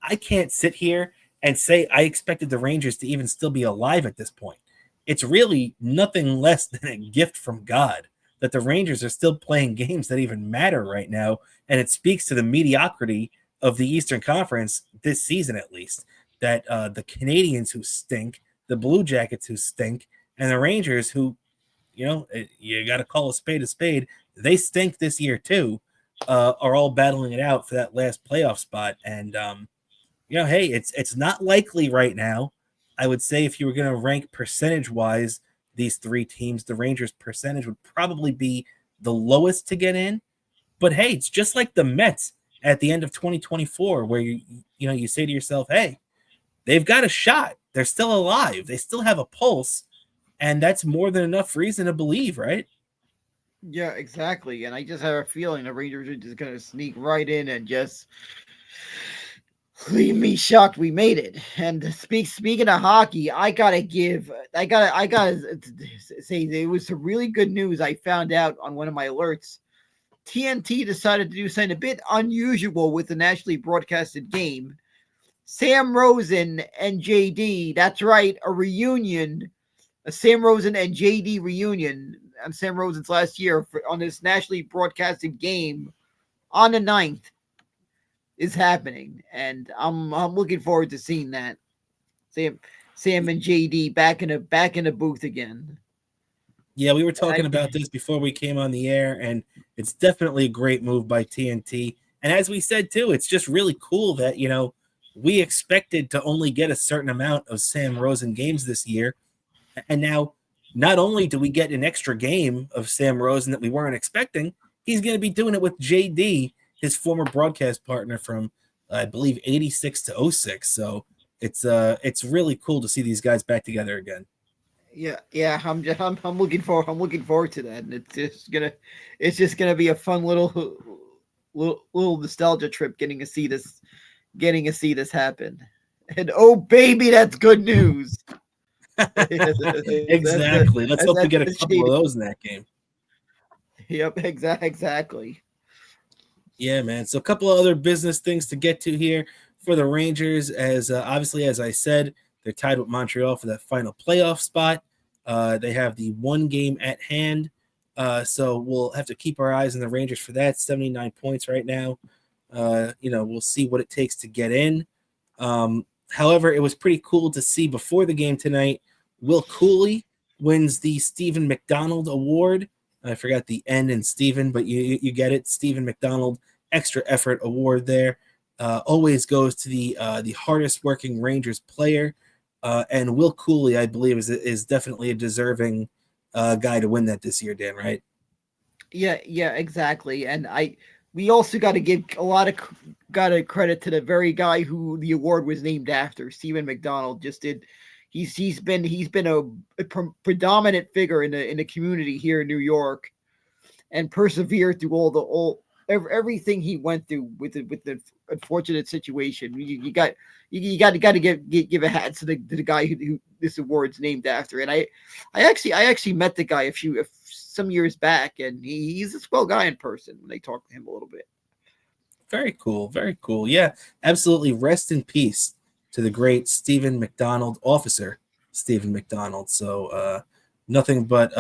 I can't sit here and say I expected the Rangers to even still be alive at this point. It's really nothing less than a gift from God that the Rangers are still playing games that even matter right now. And it speaks to the mediocrity of the Eastern Conference this season, at least, that the Canadiens who stink, the Blue Jackets who stink, and the Rangers who, you got to call a spade, they stink this year too, are all battling it out for that last playoff spot. And, hey, it's not likely right now. I would say if you were going to rank percentage-wise these 3 teams, the Rangers' percentage would probably be the lowest to get in. But hey, it's just like the Mets at the end of 2024, where you say to yourself, hey, they've got a shot. They're still alive. They still have a pulse. And that's more than enough reason to believe, right? Yeah, exactly. And I just have a feeling the Rangers are just gonna sneak right in and just leave me shocked we made it. And speaking of hockey, I gotta say it was some really good news I found out on one of my alerts. TNT decided to do something a bit unusual with the nationally broadcasted game. Sam Rosen and JD, that's right, a reunion, a Sam Rosen and JD reunion on Sam Rosen's last year on this nationally broadcasted game on the 9th is happening, and I'm looking forward to seeing that. Sam and JD back in the booth again. Yeah, we were talking about this before we came on the air, and it's definitely a great move by TNT. And as we said too, it's just really cool that, you know, we expected to only get a certain amount of Sam Rosen games this year. And now not only do we get an extra game of Sam Rosen that we weren't expecting, he's going to be doing it with JD, his former broadcast partner from, I believe, 86 to 06. So it's really cool to see these guys back together again. Yeah, I'm looking forward to that, and it's just gonna be a fun little nostalgia trip getting to see this happen. And oh baby, that's good news. Exactly. Let's hope we get a couple of those in that game. Yep, exactly. Yeah, man. So a couple of other business things to get to here for the Rangers, as obviously, as I said, they're tied with Montreal for that final playoff spot. They have the one game at hand. So we'll have to keep our eyes on the Rangers for that. 79 points right now. We'll see what it takes to get in. However, it was pretty cool to see before the game tonight, Will Cooley wins the Stephen McDonald Award. I forgot the N in Stephen, but you get it. Stephen McDonald Extra Effort Award there. Always goes to the hardest working Rangers player. And Will Cooley, I believe, is definitely a deserving guy to win that this year, Dan, right? Yeah, exactly. And we also got to give a lot of credit to the very guy who the award was named after. Stephen McDonald just did. He's been a predominant figure in the community here in New York, and persevered through everything he went through with the unfortunate situation. You got to give a hat to the guy who this award's named after. And I actually met the guy some years back, and he's a swell guy in person when they talked to him a little bit. Very cool. Very cool. Yeah, absolutely. Rest in peace to the great Stephen McDonald, officer Stephen McDonald. So nothing but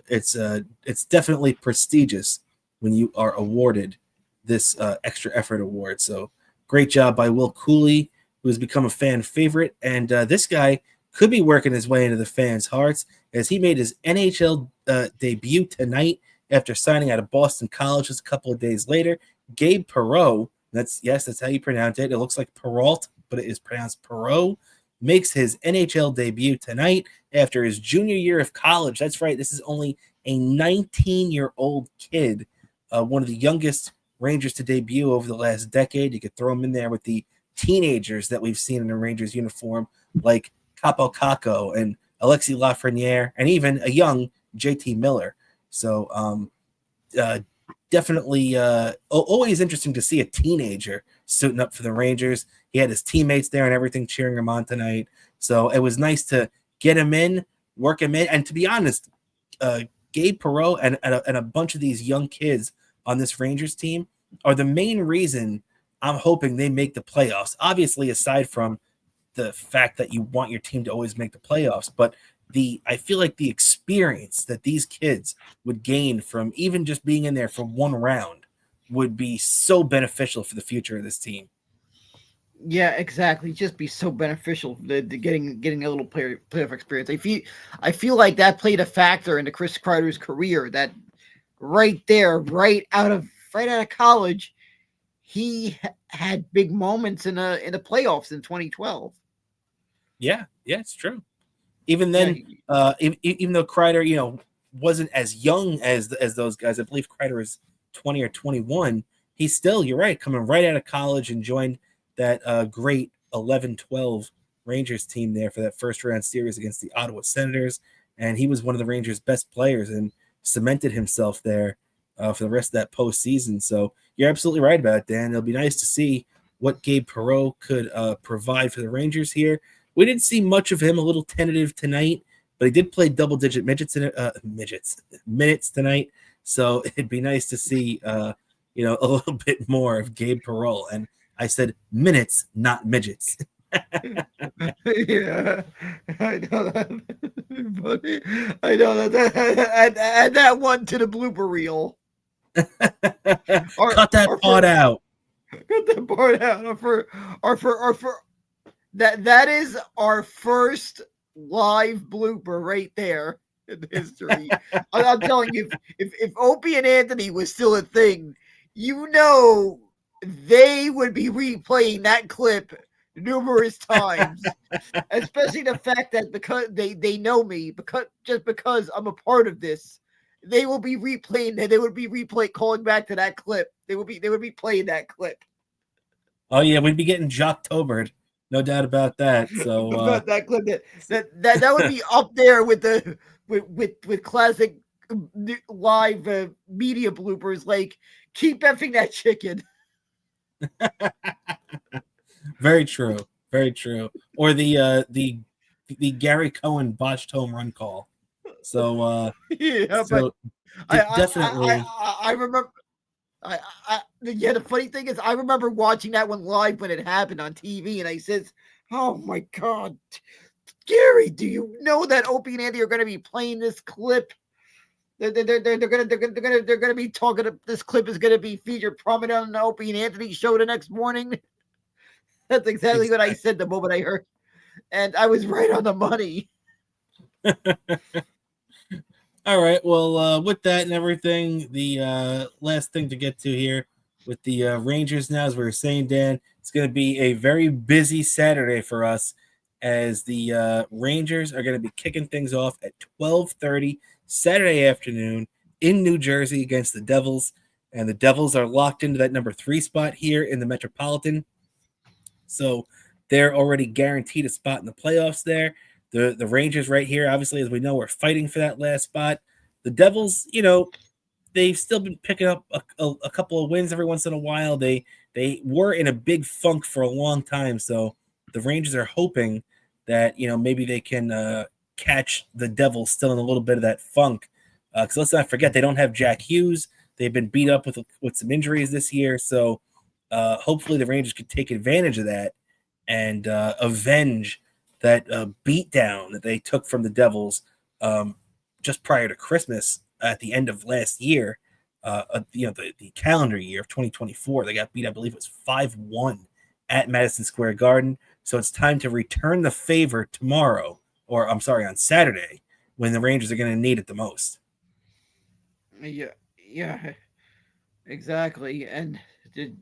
it's definitely prestigious when you are awarded this extra effort award. So great job by Will Cooley, who has become a fan favorite. And this guy could be working his way into the fans' hearts, as he made his NHL debut tonight after signing out of Boston College just a couple of days later. Gabe Perreault, that's how you pronounce it. It looks like Perrault, but it is pronounced Perreault, makes his NHL debut tonight after his junior year of college. That's right. This is only a 19-year-old kid, one of the youngest Rangers to debut over the last decade. You could throw him in there with the teenagers that we've seen in a Rangers uniform, like Capo Caco and Alexis Lafreniere, and even a young JT Miller. So definitely always interesting to see a teenager suiting up for the Rangers. He had his teammates there and everything cheering him on tonight. So it was nice to get him in, work him in. And to be honest, Gabe Perreault and a bunch of these young kids on this Rangers team are the main reason I'm hoping they make the playoffs. Obviously, aside from the fact that you want your team to always make the playoffs, but I feel like the experience that these kids would gain from even just being in there for one round would be so beneficial for the future of this team. Yeah, exactly. Just be so beneficial to getting a little playoff experience. I feel like that played a factor into Chris Kreider's career. That right there, right out of college, he had big moments in the playoffs in 2012. Yeah, it's true. Even then, even though Kreider, wasn't as young as those guys, I believe Kreider is 20 or 21. He's still, you're right, coming right out of college and joined that great 11-12 Rangers team there for that first round series against the Ottawa Senators. and he was one of the Rangers' best players and cemented himself there for the rest of that postseason. So you're absolutely right about it, Dan. It'll be nice to see what Gabe Perreault could provide for the Rangers here. We didn't see much of him, a little tentative tonight, but he did play double-digit minutes tonight. So it'd be nice to see, a little bit more of Gabe Perreault. And I said minutes, not midgets. Yeah, I know that. I know that. Add that one to the blooper reel. Cut that part out. Cut that part out. For that is our first live blooper right there in history. I'm telling you, if Opie and Anthony was still a thing, they would be replaying that clip numerous times, especially the fact that because they know me, because I'm a part of this, they will be replaying that. They would be calling back to that clip. They would be playing that clip. Oh yeah, we'd be getting Jocktobered, no doubt about that. So about that clip, that would be up there with the with classic live media bloopers like keep effing that chicken. Very true. Very true. Or the Gary Cohen botched home run call. So yeah, so but definitely. I remember. The funny thing is, I remember watching that one live when it happened on TV, and I says, "Oh my God, Gary, do you know that Opie and Andy are going to be playing this clip? They're going to be talking. This clip is going to be featured prominent on the Opie and Anthony show the next morning." That's exactly what I said the moment I heard, and I was right on the money. All right. Well, with that and everything, the last thing to get to here with the Rangers now, as we were saying, Dan, it's going to be a very busy Saturday for us as the Rangers are going to be kicking things off at 12:30 Saturday afternoon in New Jersey against the Devils. And the Devils are locked into that number 3 spot here in the Metropolitan. So they're already guaranteed a spot in the playoffs there. The Rangers right here, obviously, as we know, are fighting for that last spot. The Devils, they've still been picking up a couple of wins every once in a while. They were in a big funk for a long time. So the Rangers are hoping that, maybe they can catch the Devils still in a little bit of that funk. Because let's not forget, they don't have Jack Hughes. They've been beat up with some injuries this year. So hopefully the Rangers could take advantage of that and avenge that beatdown that they took from the Devils just prior to Christmas at the end of last year, the calendar year of 2024. They got beat, I believe it was 5-1 at Madison Square Garden. So it's time to return the favor tomorrow, or I'm sorry, on Saturday, when the Rangers are going to need it the most. Yeah, exactly. And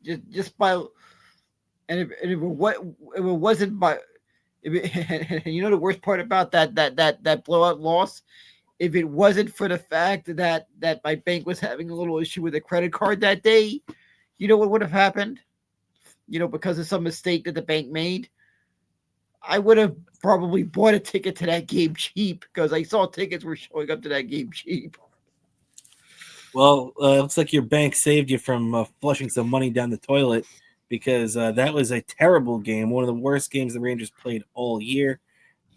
just by, and if it wasn't by, the worst part about that blowout loss, if it wasn't for the fact that my bank was having a little issue with a credit card that day, you know what would have happened? Because of some mistake that the bank made, I would have probably bought a ticket to that game cheap because I saw tickets were showing up to that game cheap. Well, it looks like your bank saved you from flushing some money down the toilet because that was a terrible game, one of the worst games the Rangers played all year.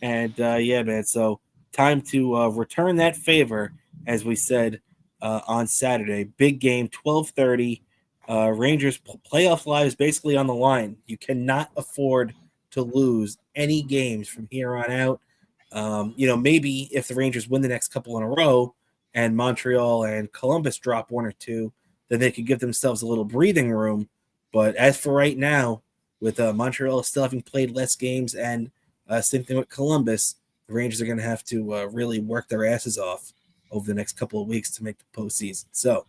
And yeah, man, so time to return that favor, as we said on Saturday. Big game, 12:30. Rangers playoff lives basically on the line. You cannot afford to lose any games from here on out. Maybe if the Rangers win the next couple in a row and Montreal and Columbus drop one or two, then they could give themselves a little breathing room. But as for right now, with Montreal still having played less games and same thing with Columbus, the Rangers are going to have to really work their asses off over the next couple of weeks to make the postseason. So,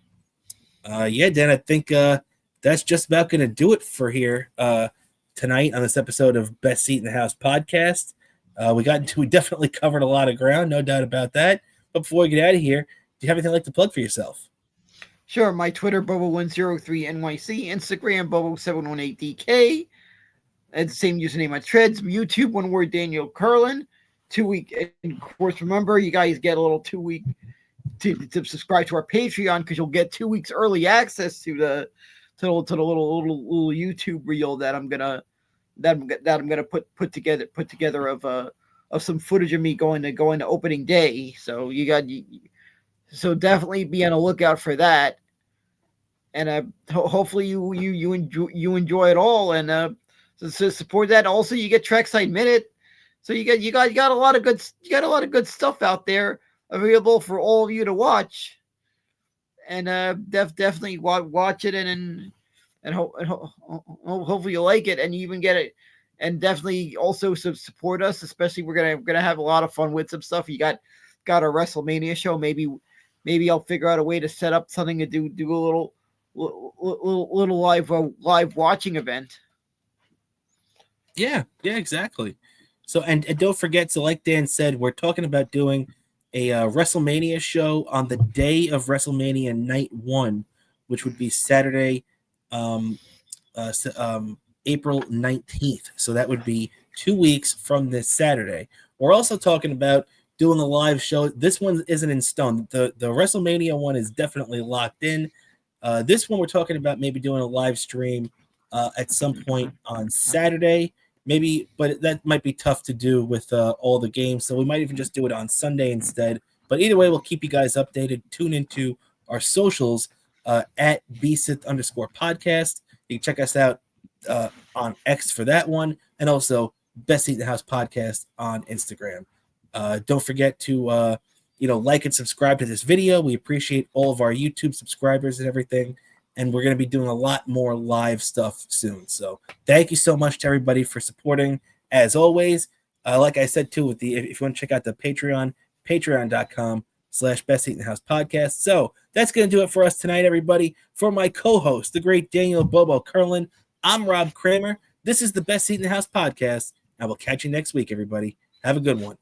yeah, Dan, I think that's just about going to do it for here tonight on this episode of Best Seat in the House podcast. We definitely covered a lot of ground, no doubt about that. But before we get out of here, do you have anything like to plug for yourself? Sure. My Twitter, Bobo103NYC, Instagram, Bobo718DK. And the same username on Threads, YouTube, one word, Daniel Curlin. 2-week. And of course, remember, you guys get a little 2-week to subscribe to our Patreon because you'll get 2 weeks early access to the little YouTube reel that I'm gonna put together of some footage of me going to opening day. So so definitely be on the lookout for that. And hopefully you enjoy it all, and so support that. Also, you get Trackside Minute, so you got a lot of good stuff out there available for all of you to watch, and definitely watch it, and hopefully you like it, and you even get it, and definitely also support us. Especially we're gonna have a lot of fun with some stuff. You got a WrestleMania show. Maybe I'll figure out a way to set up something to do a little live watching event. Yeah, exactly. So and don't forget, so like Dan said, we're talking about doing a WrestleMania show on the day of WrestleMania Night 1, which would be Saturday, April 19th. So that would be 2 weeks from this Saturday. We're also talking about doing a live show. This one isn't in stone. The WrestleMania one is definitely locked in. This one we're talking about maybe doing a live stream at some point on Saturday, maybe, but that might be tough to do with all the games. So we might even just do it on Sunday instead. But either way, we'll keep you guys updated. Tune into our socials at BSith_podcast. You can check us out on X for that one, and also Best Seat in the House podcast on Instagram. Don't forget to like and subscribe to this video. We appreciate all of our YouTube subscribers and everything. And we're going to be doing a lot more live stuff soon. So thank you so much to everybody for supporting. As always, like I said, too, if you want to check out the Patreon, patreon.com/Best Seat in the House podcast. So that's going to do it for us tonight, everybody. For my co-host, the great Daniel Bobo Curlin, I'm Rob Kramer. This is the Best Seat in the House podcast. I will catch you next week, everybody. Have a good one.